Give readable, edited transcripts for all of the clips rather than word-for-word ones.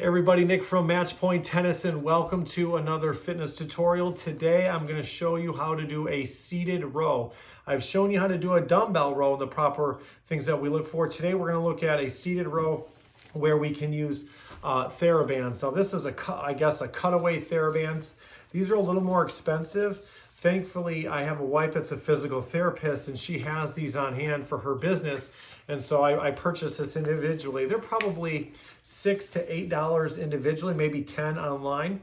Hey everybody, Nick from Matchpoint Tennis, and welcome to another fitness tutorial. Today I'm going to show you how to do a seated row. I've shown you how to do a dumbbell row and the proper things that we look for. Today we're going to look at a seated row where we can use TheraBands. Now this is a cutaway TheraBand. These are a little more expensive. Thankfully, I have a wife that's a physical therapist and she has these on hand for her business. And so I purchased this individually. They're probably $6 to $8 individually, maybe 10 online,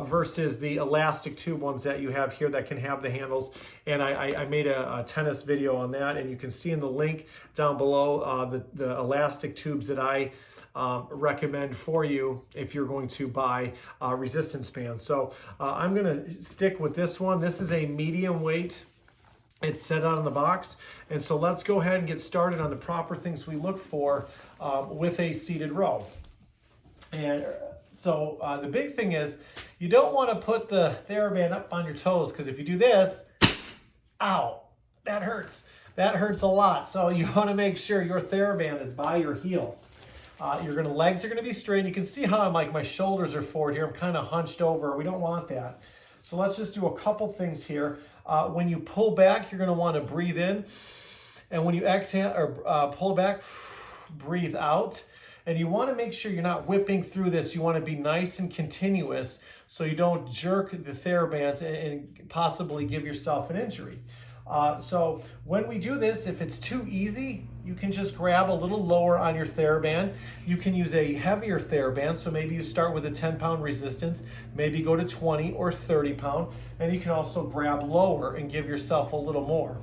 versus the elastic tube ones that you have here that can have the handles. And I made a tennis video on that, and you can see in the link down below the elastic tubes that I recommend for you if you're going to buy resistance bands. So I'm going to stick with this one. This is a medium weight. It's set out in the box. And so let's go ahead and get started on the proper things we look for with a seated row. And so the big thing is you don't want to put the TheraBand up on your toes, because if you do this, ow, that hurts. That hurts a lot. So you want to make sure your TheraBand is by your heels. Your legs are going to be straight. You can see how my shoulders are forward here. I'm kind of hunched over. We don't want that. So let's just do a couple things here. When you pull back, you're going to want to breathe in. And when you exhale or pull back, breathe out. And you want to make sure you're not whipping through this. You want to be nice and continuous so you don't jerk the TheraBands and possibly give yourself an injury. So when we do this, if it's too easy, you can just grab a little lower on your TheraBand. You can use a heavier TheraBand, so maybe you start with a 10-pound resistance, maybe go to 20 or 30-pound, and you can also grab lower and give yourself a little more.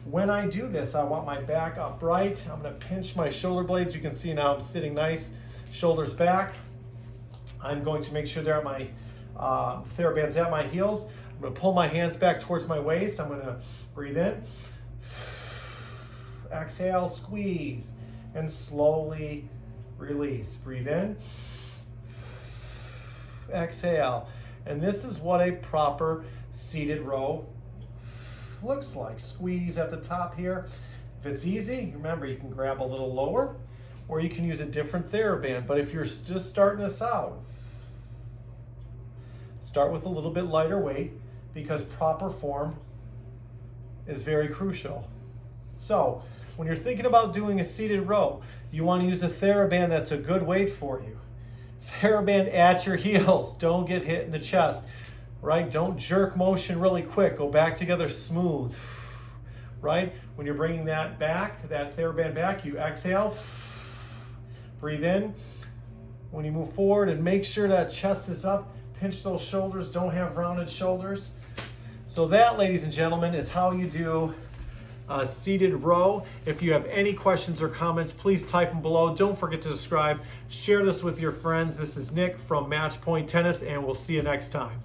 When I do this, I want my back upright. I'm going to pinch my shoulder blades. You can see now I'm sitting nice, shoulders back. I'm going to make sure they're at my TheraBand's at my heels. I'm going to pull my hands back towards my waist. I'm going to breathe in, exhale, squeeze, and slowly release. Breathe in, exhale. And this is what a proper seated row looks like. Squeeze at the top here. If it's easy, remember you can grab a little lower, or you can use a different TheraBand. But if you're just starting this out, start with a little bit lighter weight, because proper form is very crucial. So when you're thinking about doing a seated row, you want to use a TheraBand that's a good weight for you. TheraBand at your heels. Don't get hit in the chest, right? Don't jerk motion really quick. Go back together smooth, right? When you're bringing that back, that TheraBand back, you exhale, breathe in. When you move forward, and make sure that chest is up, pinch those shoulders, don't have rounded shoulders. So that, ladies and gentlemen, is how you do a seated row. If you have any questions or comments, please type them below. Don't forget to subscribe. Share this with your friends. This is Nick from Matchpoint Tennis, and we'll see you next time.